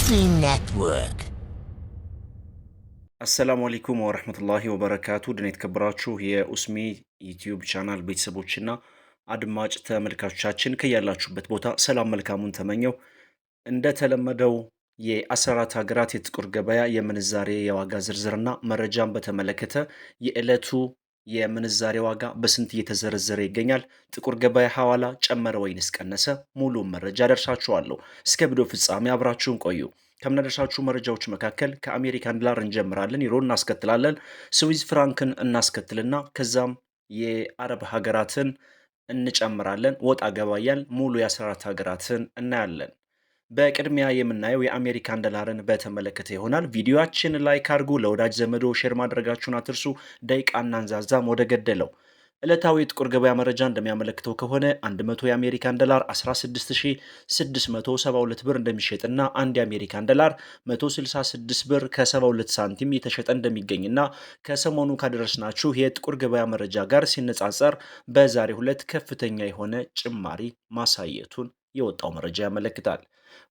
Muslim Network. አሰላሙ አለይኩም ወረህመቱላሂ ወበረካቱ ድና የተከበራችሁ የኡስሚ ዩቲዩብ ቻናል ቤተሰቦችና አድማጭ ተመልካቾቻችን ከያላችሁበት ቦታ ሰላም መልካሙን ተመኘው። እንደተለመደው የ14 ሀገራት የጥቁር ገበያ የምንዛሬ የዋጋ ዝርዝርና መረጃን በተመለከተ የዕለቱ የምንዛሬ ዋጋ በስንት እየተዘረዘረ ይገኛል? ጥቁር ገበያ ሐዋላ ጨመረ ወይንስ ቀነሰ? ሙሉም መረጃ ደርሳችኋለሁ። እስከ ቪዲዮ ፍጻሜ አብራችሁን ቆዩ። ከምናደርሳችሁ መረጃዎች መካከል ከአሜሪካን ዶላር እንጀምራለን። ዩሮ እናስከትላለን። ስዊዝ ፍራንክን እናስከትልና ከዛም የአረብ ሀገራትን እንጨምራለን። ወጣ ገባያል ሙሉ የ14 ሀገራትን እናያለን። በቅድሚያ የምናየው የአሜሪካን ዶላርን በተመለከተ ይሆናል። ቪዲዮአችን ላይክ አድርጉ፣ ለወዳጅ ዘመዶ ሼር ማድረጋችሁን አትርሱ። ደቂቃ እናንዛዛም ወደ ገደለው። ዕለታዊ የጥቁር ገበያ መረጃ እንደሚያመለክተው ከሆነ 100 የአሜሪካን ዶላር 16672 ብር እንደሚሸጥና አንድ የአሜሪካን ዶላር 166 ብር ከ72 ሳንቲም የተሸጠ እንደሚገኝና ከሰሞኑ ካደረስናችሁ የጥቁር ገበያ መረጃ ጋር ሲነጻጸር በዛሬው ዕለት ከፍተኛ የሆነ ጭማሪ ማሳየቱን የወጣው መረጃ ያመለክታል።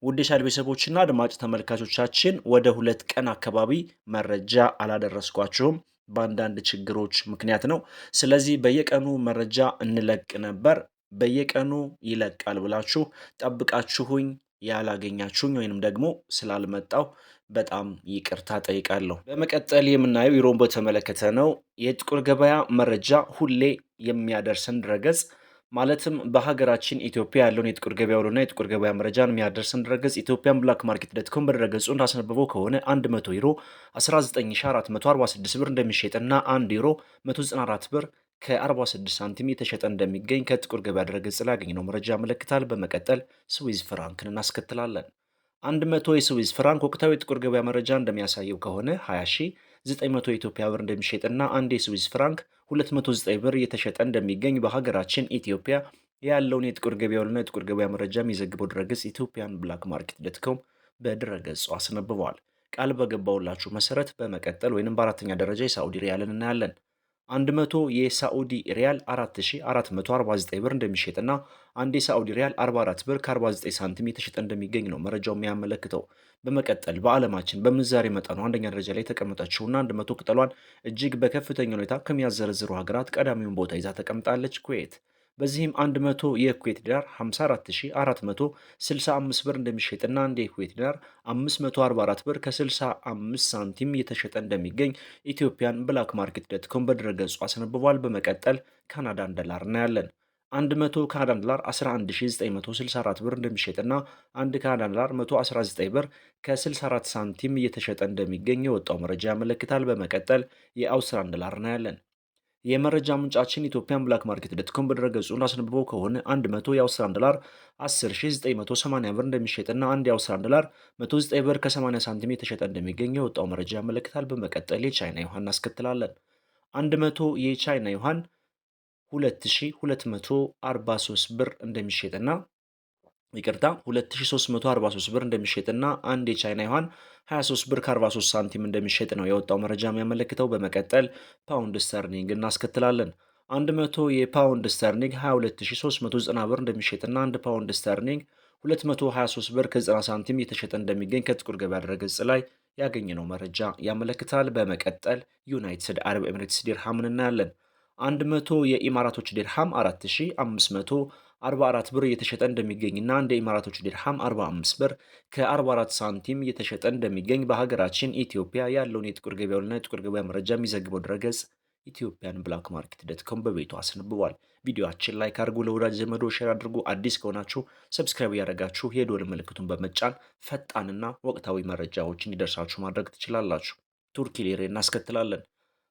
ውድ የቻናል ቤተሰቦችና አድማጭ ተመልካቾቻችን ወደ 2 ቀን አካባቢ መረጃ አላደረስኳችሁም በአንዳንድ ችግሮች ምክንያት ነው። ስለዚህ በየቀኑ መረጃ እንለቅ ነበር። በየቀኑ ይለቃል ብላችሁ ጠብቃችሁኝ ያላገኛችሁኝ ወይንም ደግሞ ስላልመጣው በጣም ይቅርታ ጠይቃለሁ። በመቀጠል የምናየው ዩሮን በተመለከተ ነው። የጥቁር ገበያ መረጃ ሁሌ የሚያደርሰን ድረገጽ ማለትም በሀገራችን ኢትዮጵያ ያለውን የጥቁር ገበያ ውሎና የጥቁር ገበያ መረጃን የሚያደርሰን ድረገጽ ኢትዮጵያን ብላክ ማርኬት ዶት ኮም በድረገጹ እንዳስነበበው ከሆነ 100 ዩሮ 19446 ብር እንደሚሸጥና 1 ዩሮ 194 ብር ከ46 ሳንቲም የተሸጠ እንደሚገኝ ከጥቁር ገበያ ድረገጽ ላይ ያገኘነው መረጃ ያመለክታል። በመቀጠል ስዊዝ ፍራንክን እናስከትላለን። 100 የስዊዝ ፍራንክ ወቅታዊ የጥቁር ገበያ መረጃ እንደሚያሳየው ከሆነ 20,900 የኢትዮጵያ ብር እንደሚሸጥና አንድ የስዊዝ ፍራንክ 209 ብር እየተሸጠ እንደሚገኝ በሀገራችን ኢትዮጵያ ያለውን የጥቁር ገበያውንና የጥቁር ገበያ መረጃ የሚዘግበው ድረገጽ ኢትዮጵያን ብላክ ማርኬት ዶት ኮም በድረገጹ አስነብበዋል። ቃል በገባውላችሁ መሰረት በመቀጠል ወይንም በአራተኛ ደረጃ የሳዑዲ ሪያልን እናያለን። 100 የሳዑዲ ሪያል 4449 ብር እንደሚሸጥና አንድ የሳዑዲ ሪያል 44 ብር ከ49 ሳንቲም የተሸጠ እንደሚገኝ ነው መረጃው የሚያመለክተው። በመቀጠል በዓለማችን በምንዛሬ መጠኑ አንደኛ ደረጃ ላይ የተቀመጠችውና 100 ቅጠሏን እጅግ በከፍተኛ ሁኔታ ከሚያዘረዝሩ ሀገራት ቀዳሚውን ቦታ ይዛ ተቀምጣለች ኩዌት። በዚህም 100 የኩዌት ዲናር 54465 ብር እንደሚሸጥና አንድ የኩዌት ዲናር 544 ብር ከ65 ሳንቲም የተሸጠ እንደሚገኝ ኢትዮጵያን ብላክ ማርኬት ዶት ኮም በድረገጹ አስነብቧል። በመቀጠል ካናዳን ዶላር እናያለን። 100 ካናዳን ዶላር 11964 ብር እንደሚሸጥና አንድ ካናዳን ዶላር 119 ብር ከ64 ሳንቲም እየተሸጠ እንደሚገኝ የወጣው መረጃ ያመለክታል። በመቀጠል የአውስትራሊያን ዶላር እናያለን። የመረጃ ምንጫችን ኢትዮጵያን ብላክ ማርኬት ዶት ኮም በድረገጹ እንዳስነበበው ከሆነ 100 የአውስትራሊያን ዶላር 10980 ብር እንደሚሸጥና አንድ የአውስትራሊያን ዶላር 109 ብር ከ80 ሳንቲም የተሸጠ እንደሚገኝ የወጣው መረጃ ያመለክታል። በመቀጠል የቻይና ዩሃን እናስከትላለን። 100 የቻይና ዩሃን 2243 ብር እንደሚሸጥና 2343 ብር እንደሚሸጥና አንድ የቻይና ዩሃን 23 ብር ከ43 ሳንቲም እንደሚሸጥ ነው የወጣው መረጃ የሚያመለክተው። በመቀጠል ፓውንድ ስተርሊንግ እናስከትላለን። 100 የፓውንድ ስተርሊንግ 22390 ብር እንደሚሸጥና አንድ ፓውንድ ስተርሊንግ 223 ብር ከ90 ሳንቲም የተሸጠ እንደሚገኝ ከጥቁር ገበያ ድረገጽ ላይ ያገኘነው መረጃ ያመለክታል። በመቀጠል ዩናይትድ አረብ ኤምሬትስ ዲርሃምን እናያለን። 100 የኢማራቶች ዲርሃም 4544 ብር እየተሸጠ እንደሚገኝና እንደ ኢማራቶች ዲርሃም 45 ብር ከ44 ሳንቲም እየተሸጠ እንደሚገኝ በሀገራችን ኢትዮጵያ ያለውን የጥቁር ገበያውንና የጥቁር ገበያ መረጃ የሚዘግበው ድረገጽ ኢትዮጵያን ብላክ ማርኬት ዶት ኮም በቤቱ አስነብቧል። ቪዲዮአችን ላይክ አድርጉ፣ ለወዳጅ ዘመዶ ሼር አድርጉ። አዲስ ከሆናችሁ ሰብስክራይብ እያደረጋችሁ የደወል ምልክቱን በመጫን ፈጣንና ወቅታዊ መረጃዎች እንዲደርሳችሁ ማድረግ ትችላላችሁ። ቱርኪ ሊሬ እናስከትላለን።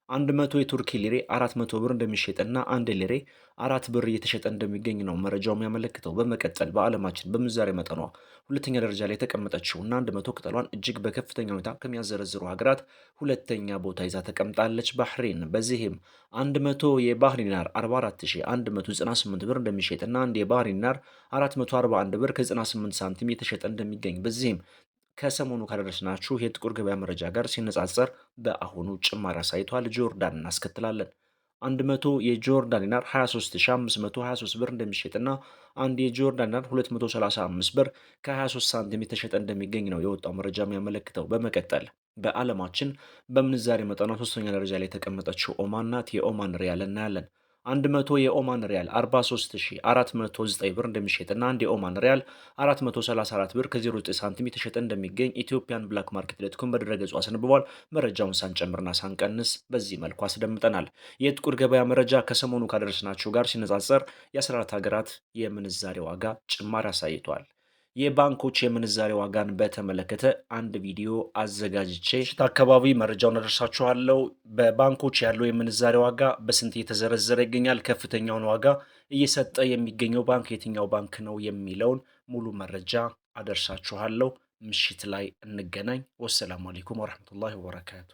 100 የቱርኪ ሊሬ 400 ብር እንደሚሸጥና አንድ ሊሬ 4 ብር እየተሸጠ እንደሚገኝ ነው መረጃው የሚያመለክተው። በመቀጠል በዓለማችን በምንዛሬ መጠኗ ሁለተኛ ደረጃ ላይ የተቀመጠችውና 100 ቅጠሏን እጅግ በከፍተኛ ሁኔታ ከሚያዘረዝሩ ሀገራት ሁለተኛ ቦታ ይዛ ተቀምጣለች ባህሬን። በዚህም 100 የባህሬን ዲናር 44198 ብር እንደሚሸጥና አንድ የባህሬን ዲናር 441 ብር ከ98 ሳንቲም የተሸጠ እንደሚገኝ በዚህም ከሰሞኑ ካደረስናችሁ የጥቁር ገበያ መረጃ ጋር ሲነጻጸር በአሁኑ ጭማሪ አሳይቷል። ጆርዳን እናስከትላለን። 100 የጆርዳን ዲናር 23523 ብር እንደሚሸጥና አንድ የጆርዳን ዲናር 235 ብር ከ23 ሳንቲም የተሸጠ እንደሚገኝ ነው የወጣው መረጃ የሚያመለክተው። በመቀጠል በዓለማችን በምንዛሬ መጠኗ ሶስተኛ ደረጃ ላይ የተቀመጠችው ኦማን ናት። የኦማን ሪያል እናያለን። 100 የኦማን ሪያል 43409 ብር እንደሚሸጥና አንድ የኦማን ሪያል 434 ብር ከ09 ሳንቲም የተሸጠ እንደሚገኝ ኢትዮጵያን ብላክ ማርኬት ዶት ኮም በድረገጹ አስነብቧል። መረጃውን ሳንጨምርና ሳንቀንስ በዚህ መልኩ አስደምጠናል። የጥቁር ገበያ መረጃ ከሰሞኑ ካደረስናችሁ ጋር ሲነጻጸር የ14 ሀገራት የምንዛሬ ዋጋ ጭማሪ አሳይቷል። የባንኮች የምንዛሬ ዋጋን በተመለከተ አንድ ቪዲዮ አዘጋጅቼ አካባቢ መረጃውን አደርሳችኋለሁ። በባንኮች ያለው የምንዛሬ ዋጋ በስንት እየተዘረዘረ ይገኛል፣ ከፍተኛውን ዋጋ እየሰጠ የሚገኘው ባንክ የትኛው ባንክ ነው የሚለውን ሙሉ መረጃ አደርሳችኋለሁ። ምሽት ላይ እንገናኝ። ወሰላሙ አለይኩም ወረህመቱላሂ ወበረካቱ።